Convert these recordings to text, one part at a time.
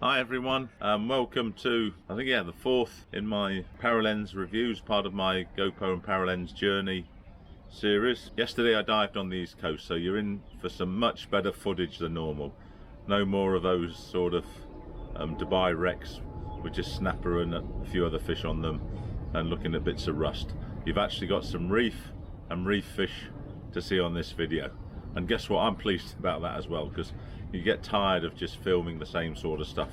Hi everyone, welcome to, the fourth in my Paralenz reviews, part of my GoPro and Paralenz journey series. Yesterday I dived on the East Coast, so you're in for some much better footage than normal. No more of those sort of Dubai wrecks with just snapper and a few other fish on them and looking at bits of rust. You've actually got some reef and reef fish to see on this video. And guess what, I'm pleased about that as well, because you get tired of just filming the same sort of stuff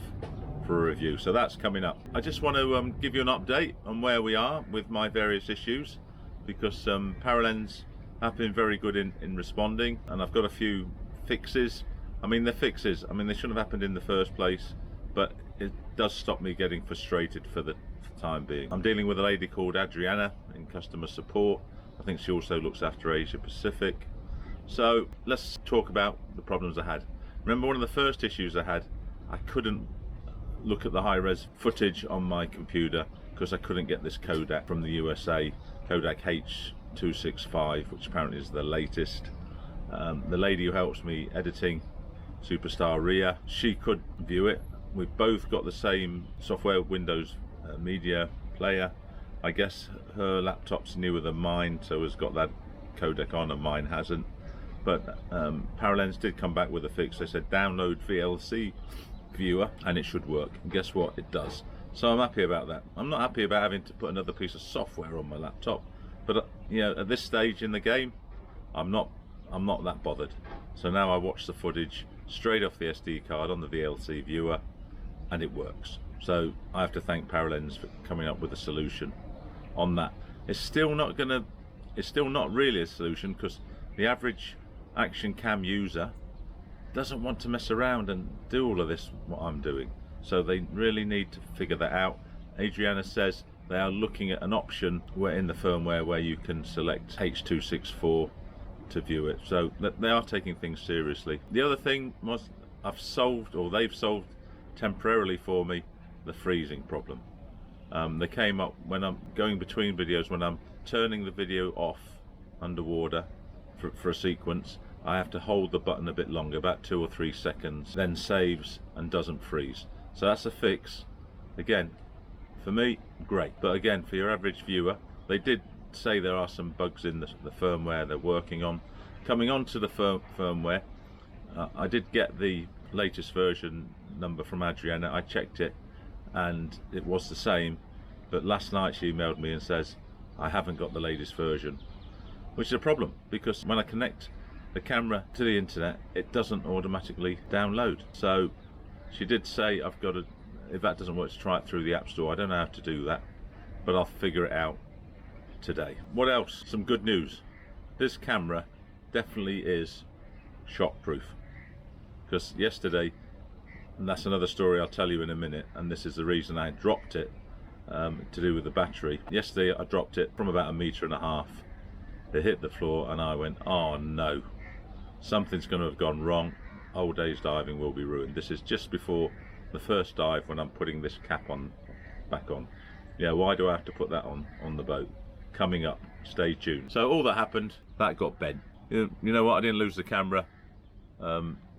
for a review. So that's coming up. I just want to give you an update on where we are with my various issues, because Paralenz have been very good in responding, and I've got a few fixes. I mean, they're fixes. I mean, they shouldn't have happened in the first place, but it does stop me getting frustrated for the time being. I'm dealing with a lady called Adriana in customer support. I think she also looks after Asia Pacific. So let's talk about the problems I had. Remember, one of the first issues I had, I couldn't look at the high-res footage on my computer because I couldn't get this Kodak from the USA, Kodak H265, which apparently is the latest. The lady who helps me editing, Superstar Ria, she could view it. We've both got the same software, Windows Media Player. I guess her laptop's newer than mine, so has got that Kodak on and mine hasn't. But Paralenz did come back with a fix. They said download VLC viewer and it should work. And guess what? It does. So I'm happy about that. I'm not happy about having to put another piece of software on my laptop. But you know, at this stage in the game, I'm not that bothered. So now I watch the footage straight off the SD card on the VLC viewer, and it works. So I have to thank Paralenz for coming up with a solution on that. It's still not really a solution, because the average action cam user doesn't want to mess around and do all of this what I'm doing, so they really need to figure that out. Adriana says they are looking at an option where in the firmware where you can select H264 to view it, so they are taking things seriously. The other thing was they've solved temporarily for me the freezing problem. They came up when I'm going between videos, when I'm turning the video off underwater for a sequence, I have to hold the button a bit longer, about 2 or 3 seconds, then saves and doesn't freeze. So that's a fix. Again, for me, great. But again, for your average viewer, they did say there are some bugs in the firmware they're working on. Coming on to the firmware, I did get the latest version number from Adriana. I checked it and it was the same, but last night she emailed me and says I haven't got the latest version, which is a problem, because when I connect the camera to the internet, it doesn't automatically download. So she did say I've got to, if that doesn't work, to try it through the App Store. I don't know how to do that, but I'll figure it out today. What else? Some good news. This camera definitely is shockproof, because yesterday, and that's another story I'll tell you in a minute, and this is the reason I dropped it, to do with the battery. Yesterday I dropped it from about 1.5 meters. It hit the floor and I went, oh no, something's going to have gone wrong. Whole day's diving will be ruined. This is just before the first dive when I'm putting this cap back on. Yeah, why do I have to put that on the boat? Coming up, stay tuned. So all that happened, that got bent. You know what, I didn't lose the camera.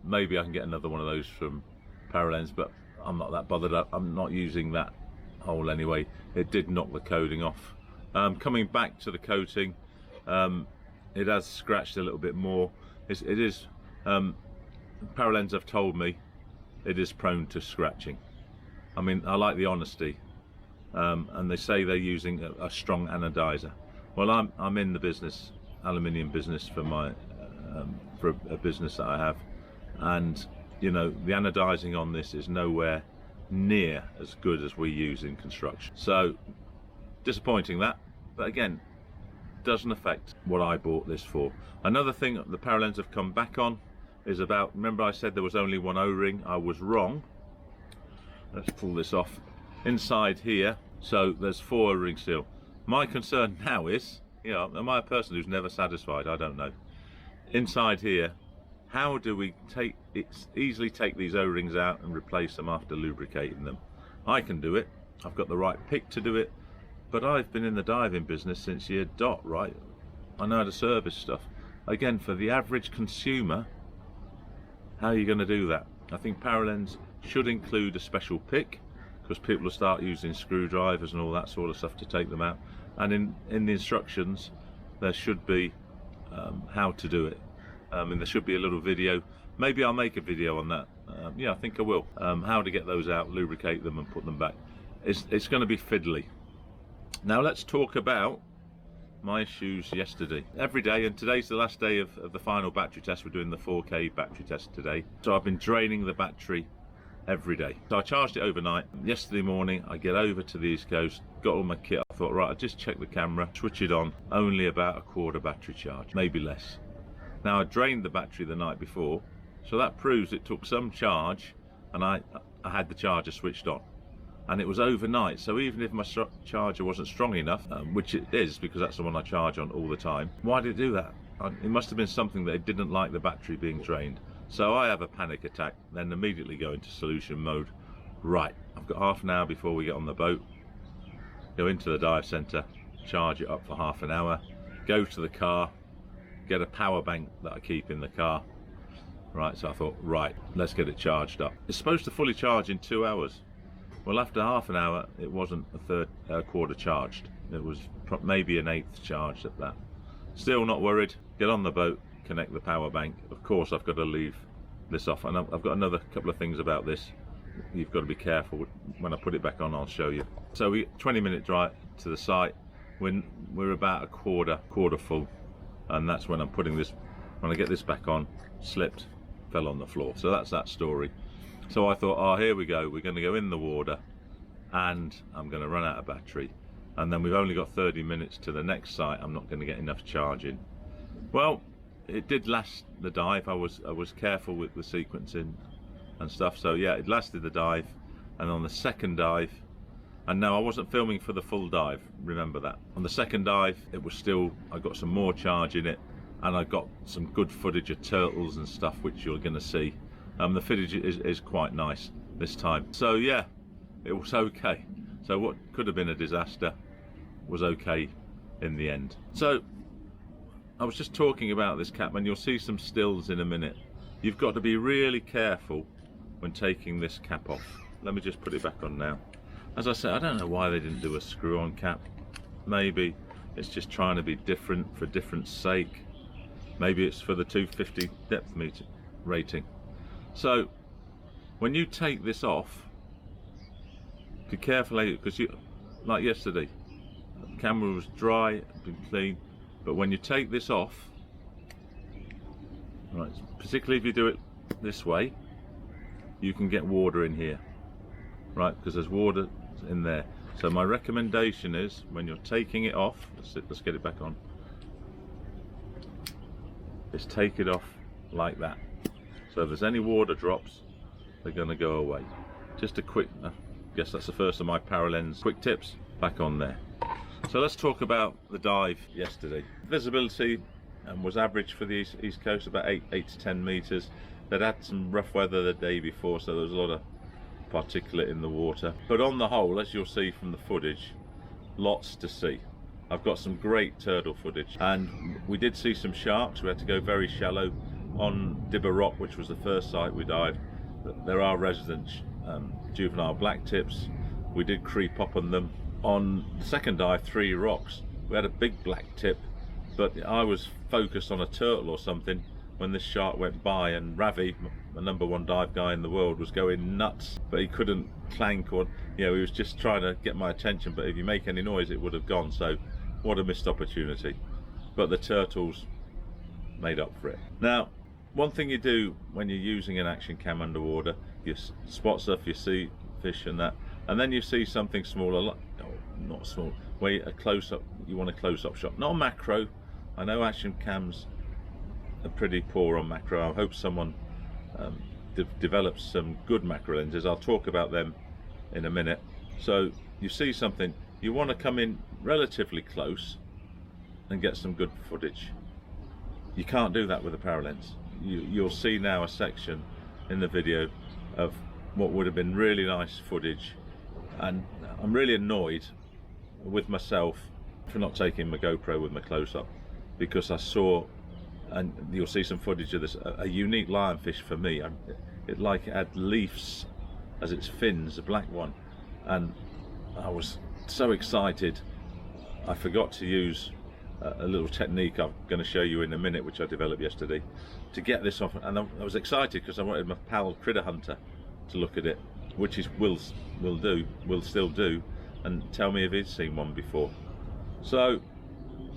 Maybe I can get another one of those from Paralenz, but I'm not that bothered. I'm not using that hole anyway. It did knock the coating off. Coming back to the coating, it has scratched a little bit more. It is Paralenz have told me it is prone to scratching. I mean, I like the honesty, and they say they're using a strong anodizer. Well, I'm in the business, aluminium business, for my for a business that I have, and you know, the anodizing on this is nowhere near as good as we use in construction. So disappointing that, but again, doesn't affect what I bought this for. Another thing that the Paralenz have come back on is about, remember I said there was only one O-ring? I was wrong. Let's pull this off. Inside here, so there's 4 O-rings still. My concern now is, you know, am I a person who's never satisfied? I don't know. Inside here, how do we easily take these O-rings out and replace them after lubricating them? I can do it. I've got the right pick to do it. But I've been in the diving business since year dot, right? I know how to service stuff. Again, for the average consumer, how are you going to do that? I think Paralenz should include a special pick, because people will start using screwdrivers and all that sort of stuff to take them out. And in the instructions there should be how to do it, and there should be a little video. Maybe I'll make a video on that. Yeah, I think I will. How to get those out, lubricate them and put them back. It's going to be fiddly. Now let's talk about my issues yesterday. Every day, and today's the last day of the final battery test. We're doing the 4K battery test today. So I've been draining the battery every day. So I charged it overnight. Yesterday morning I get over to the East Coast, got all my kit. I thought, right, I'll just check the camera, switch it on. Only about a quarter battery charge, maybe less. Now I drained the battery the night before, so that proves it took some charge, and I had the charger switched on. And it was overnight, so even if my charger wasn't strong enough, which it is because that's the one I charge on all the time, why did it do that? It must have been something that it didn't like the battery being drained. So I have a panic attack, then immediately go into solution mode. Right, I've got half an hour before we get on the boat. Go into the dive centre, charge it up for half an hour, go to the car, get a power bank that I keep in the car. Right, so I thought, right, let's get it charged up. It's supposed to fully charge in 2 hours. Well, after half an hour, it wasn't a quarter charged. It was maybe an eighth charged at that. Still not worried. Get on the boat, connect the power bank. Of course, I've got to leave this off. And I've got another couple of things about this. You've got to be careful. When I put it back on, I'll show you. So 20-minute drive to the site. We're about a quarter full. And that's when I'm putting this, when I get this back on, slipped, fell on the floor. So that's that story. So I thought, oh, here we go, we're going to go in the water and I'm going to run out of battery, and then we've only got 30 minutes to the next site. I'm not going to get enough charging. Well, it did last the dive. I was careful with the sequencing and stuff, so yeah, it lasted the dive. And on the second dive, and no, I wasn't filming for the full dive, remember that. On the second dive, it was still, I got some more charge in it, and I got some good footage of turtles and stuff, which you're going to see. The footage is quite nice this time. So yeah, it was okay. So what could have been a disaster was okay in the end. So I was just talking about this cap, and you'll see some stills in a minute. You've got to be really careful when taking this cap off. Let me just put it back on now. As I said, I don't know why they didn't do a screw-on cap. Maybe it's just trying to be different for different sake. Maybe it's for the 250 depth meter rating. So when you take this off, be careful, because like yesterday, the camera was dry, been clean, but when you take this off, right, particularly if you do it this way, you can get water in here, right, because there's water in there. So my recommendation is, when you're taking it off, let's get it back on, is take it off like that. So if there's any water drops, they're going to go away. Just a quick, I guess that's the first of my Paralenz quick tips back on there. So let's talk about the dive yesterday. Visibility was average for the East Coast, about 8 to 10 meters. They'd had some rough weather the day before, so there was a lot of particulate in the water. But on the whole, as you'll see from the footage, lots to see. I've got some great turtle footage, and we did see some sharks. We had to go very shallow. On Dibber Rock, which was the first site we dived, there are resident juvenile black tips. We did creep up on them. On the second dive, 3 rocks, we had a big black tip, but I was focused on a turtle or something when this shark went by, and Ravi, the #1 dive guy in the world, was going nuts, but he couldn't clank, or he was just trying to get my attention, but if you make any noise it would have gone. So what a missed opportunity. But the turtles made up for it. Now, one thing you do when you're using an action cam underwater, you spot stuff, you see fish and that, and then you see something smaller, not small, where a close-up, you want a close-up shot, not a macro. I know action cams are pretty poor on macro. I hope someone develops some good macro lenses. I'll talk about them in a minute. So you see something, you want to come in relatively close and get some good footage. You can't do that with a Paralenz. You'll see now a section in the video of what would have been really nice footage, and I'm really annoyed with myself for not taking my GoPro with my close-up, because I saw, and you'll see some footage of this, a unique lionfish for me. It had leaves as its fins, a black one, and I was so excited I forgot to use a little technique I'm going to show you in a minute, which I developed yesterday, to get this off. And I was excited because I wanted my pal Critter Hunter to look at it, which is will still do, and tell me if he'd seen one before. So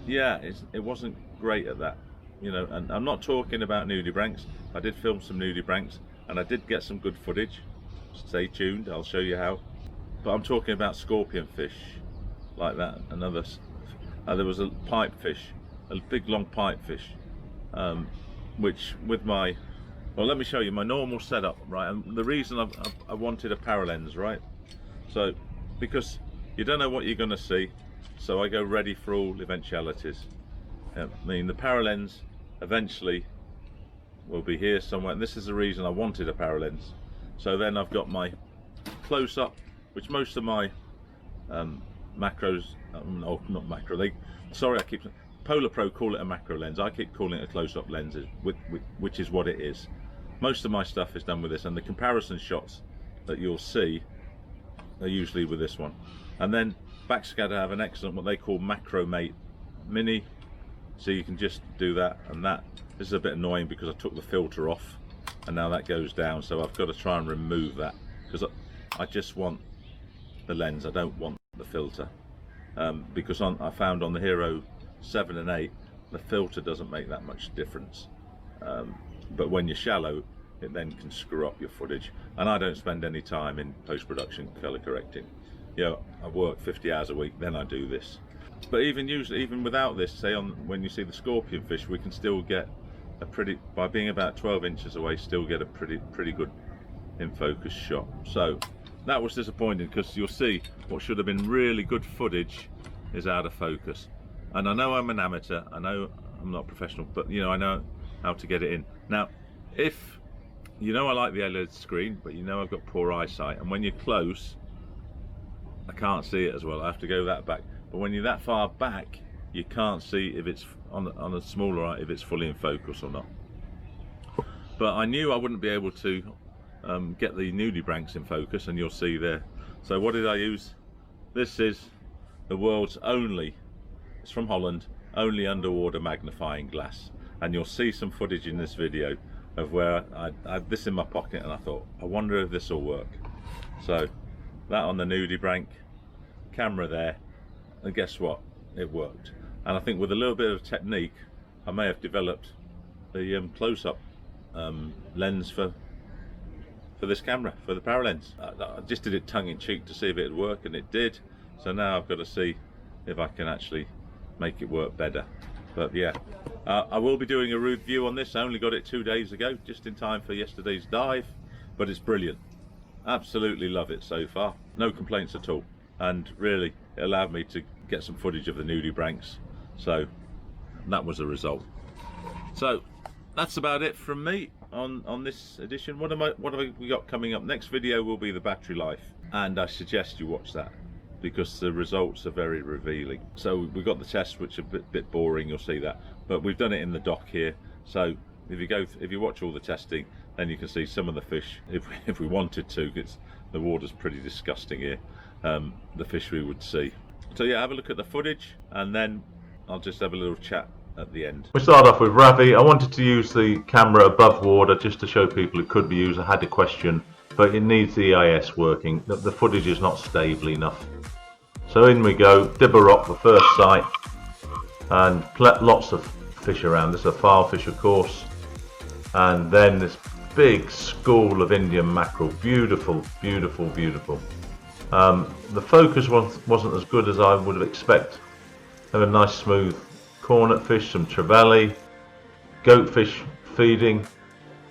yeah, it wasn't great at that, you know. And I'm not talking about nudibranchs. I did film some nudibranchs and I did get some good footage. Stay tuned, I'll show you how. But I'm talking about scorpion fish like that, and others. There was a pipefish, a big long pipefish, which with my, well, let me show you my normal setup, right? And the reason I wanted a Paralenz, right? So because you don't know what you're going to see, so I go ready for all eventualities. I mean, the Paralenz eventually will be here somewhere, and this is the reason I wanted a Paralenz. So then I've got my close-up, which most of my macros, no, not macro, Polar Pro call it a macro lens. I keep calling it a close-up lens, which is what it is. Most of my stuff is done with this, and the comparison shots that you'll see are usually with this one. And then Backscatter have an excellent, what they call Macro Mate Mini, so you can just do that and that. This is a bit annoying because I took the filter off and now that goes down, so I've got to try and remove that because I just want the lens, I don't want the filter, because I found on the Hero 7 and 8 the filter doesn't make that much difference, but when you're shallow it then can screw up your footage, and I don't spend any time in post-production color correcting. You know, I work 50 hours a week, then I do this. But even without this, say when you see the scorpion fish, we can still get a pretty, by being about 12 inches away, still get a pretty good in focus shot. So that was disappointing because you'll see what should have been really good footage is out of focus. And I know I'm an amateur, I know I'm not professional, but you know, I know how to get it in. Now, if you know I like the OLED screen, but you know I've got poor eyesight, and when you're close, I can't see it as well. I have to go that back. But when you're that far back, you can't see if it's on a smaller eye, if it's fully in focus or not. But I knew I wouldn't be able to get the nudibranchs in focus, and you'll see there. So what did I use? This is the world's only, it's from Holland, only underwater magnifying glass. And you'll see some footage in this video of where I had this in my pocket and I thought, I wonder if this will work. So that on the nudibranch, camera there, and guess what? It worked. And I think with a little bit of technique, I may have developed the close-up lens for this camera, for the Paralenz. I just did it tongue-in-cheek to see if it would work, and it did. So now I've got to see if I can actually make it work better. But yeah, I will be doing a review on this. I only got it 2 days ago, just in time for yesterday's dive, but it's brilliant. Absolutely love it so far. No complaints at all. And really, it allowed me to get some footage of the nudibranchs. So that was the result. So that's about it from me on this edition. What have we got coming up? Next video will be the battery life, and I suggest you watch that because the results are very revealing. So we've got the tests, which are a bit boring, you'll see that, but we've done it in the dock here. So if you watch all the testing, then you can see some of the fish, if we wanted to, because the water's pretty disgusting here, the fish we would see. So yeah, have a look at the footage, and then I'll just have a little chat at the end. We start off with Ravi. I wanted to use the camera above water just to show people it could be used. I had a question, but it needs the EIS working. The footage is not stable enough. So in we go, Dibber Rock, the first sight, and lots of fish around. There's a filefish, of course, and then this big school of Indian mackerel. Beautiful, beautiful, beautiful. The focus wasn't as good as I would have expected. Have a nice smooth cornet fish, some trevally, goatfish feeding,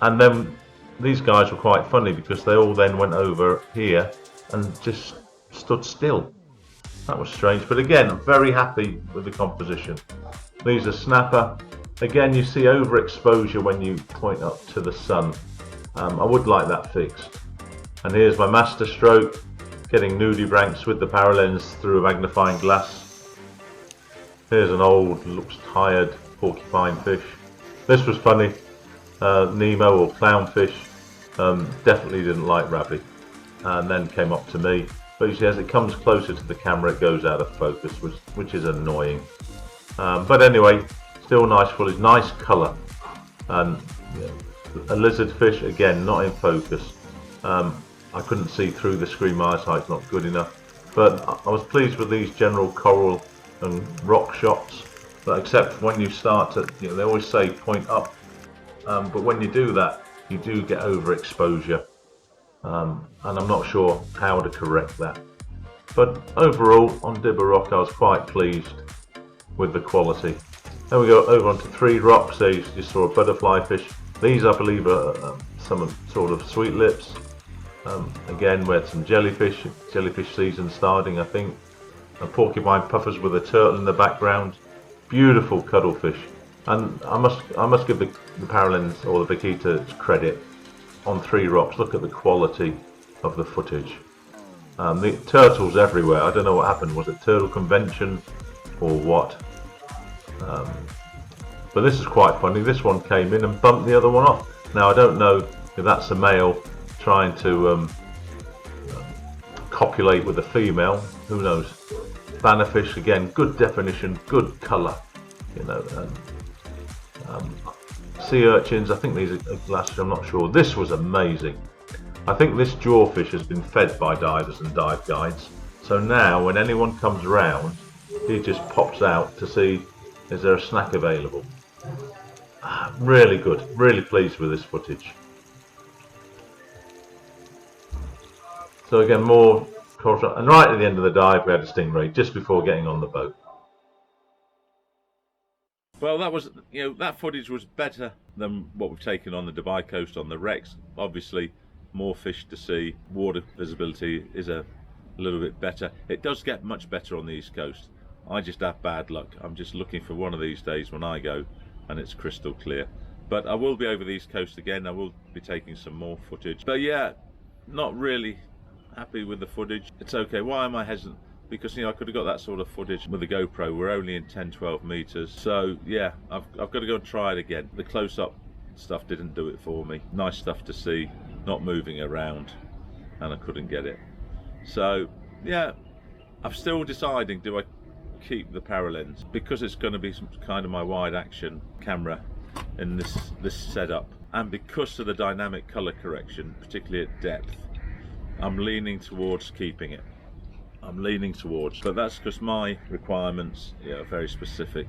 and then these guys were quite funny because they all then went over here and just stood still. That was strange, but again, I'm very happy with the composition. These are snapper. Again, you see overexposure when you point up to the sun. I would like that fixed. And here's my master stroke, getting nudibranchs with the Paralenz through a magnifying glass. Here's an old, looks tired porcupine fish. This was funny. Nemo or clownfish. Definitely didn't like Ravi. and then came up to me. But you see, as it comes closer to the camera, it goes out of focus, which is annoying. But anyway, still nice footage, nice colour. And a lizard fish, again, not in focus. I couldn't see through the screen, my eyesight's not good enough. But I was pleased with these general coral and rock shots. But except when you start to, they always say point up. But when you do that, you do get overexposure. And I'm not sure how to correct that. But overall, on Dibber Rock, I was quite pleased with the quality. Then we go over onto 3 rocks. There you just saw a butterfly fish. These, I believe, are some sort of sweet lips. Again, we had some jellyfish season starting, I think. And porcupine puffers with a turtle in the background. Beautiful cuttlefish. And I must give the Paralenz or the Vaquita credit on 3 rocks. Look at the quality of the footage. The turtles everywhere. I don't know what happened. Was it turtle convention or what? But this is quite funny. This one came in and bumped the other one off. Now I don't know if that's a male trying to copulate with a female. Who knows? Bannerfish again. Good definition. Good colour. Sea urchins. I think these are glassfish. I'm not sure. This was amazing. I think this jawfish has been fed by divers and dive guides. So now when anyone comes around, he just pops out to see is there a snack available. Really good. Really pleased with this footage. So again, more coral shot. And right at the end of the dive, we had a stingray just before getting on the boat. Well, that was, that footage was better than what we've taken on the Dubai coast on the wrecks. Obviously, more fish to see, water visibility is a little bit better. It does get much better on the East Coast. I just have bad luck. I'm just looking for one of these days when I go and it's crystal clear. But I will be over the East Coast again. I will be taking some more footage. But yeah, not really happy with the footage. It's okay. Why am I hesitant? Because I could have got that sort of footage with the GoPro. We're only in 10-12 meters. So yeah, I've got to go and try it again. The close-up stuff didn't do it for me. Nice stuff to see, not moving around, and I couldn't get it. So yeah, I'm still deciding, do I keep the Paralenz because it's going to be some kind of my wide action camera in this setup, and because of the dynamic color correction, particularly at depth, I'm leaning towards keeping it. But that's because my requirements are very specific.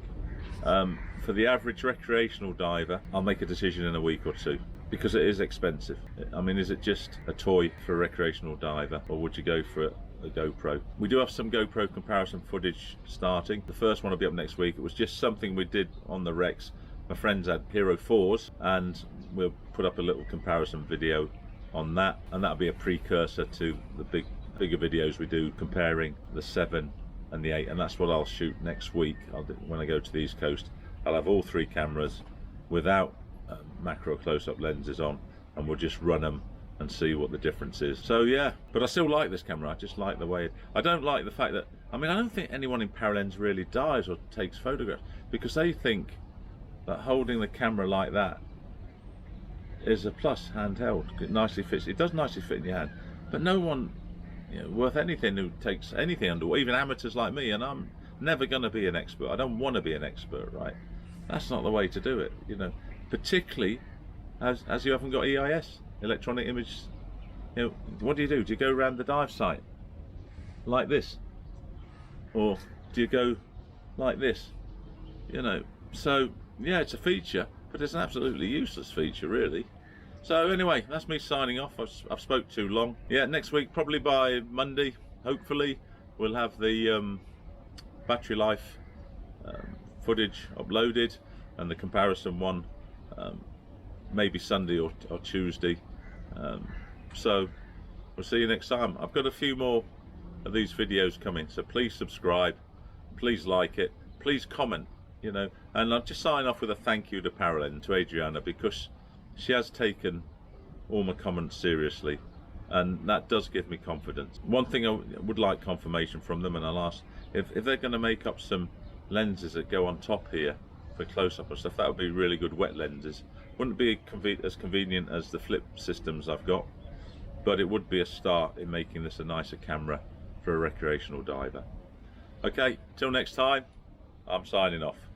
For the average recreational diver, I'll make a decision in a week or 2 because it is expensive. I mean, is it just a toy for a recreational diver, or would you go for a GoPro? We do have some GoPro comparison footage starting. The first one will be up next week. It was just something we did on the wrecks. My friends had Hero 4s, and we'll put up a little comparison video on that, and that'll be a precursor to the bigger videos we do comparing the 7 and the 8, and that's what I'll shoot next week. When I go to the East Coast, I'll have all 3 cameras without macro close-up lenses on, and we'll just run them and see what the difference is. So yeah, but I still like this camera. I just like the way I don't like the fact that, I don't think anyone in Paralenz really dives or takes photographs because they think that holding the camera like that is a plus handheld. It nicely fits. It does nicely fit in your hand, but no one worth anything who takes anything underwater, even amateurs like me, and I'm never going to be an expert. I don't want to be an expert, right? That's not the way to do it, particularly as you haven't got EIS, electronic image. What do? Do you go around the dive site like this, or do you go like this? So yeah, it's a feature, but it's an absolutely useless feature, really. So anyway, that's me signing off. I've spoke too long. Yeah, next week, probably by Monday, hopefully, we'll have the battery life footage uploaded, and the comparison one maybe Sunday or Tuesday. So we'll see you next time. I've got a few more of these videos coming, so please subscribe, please like it, please comment, and I'll just sign off with a thank you to Paralenz, to Adriana, because she has taken all my comments seriously, and that does give me confidence. One thing I would like confirmation from them, and I'll ask if they're going to make up some lenses that go on top here for close-up and stuff. That would be really good wet lenses. Wouldn't be as convenient as the flip systems I've got, but it would be a start in making this a nicer camera for a recreational diver. Okay, till next time, I'm signing off.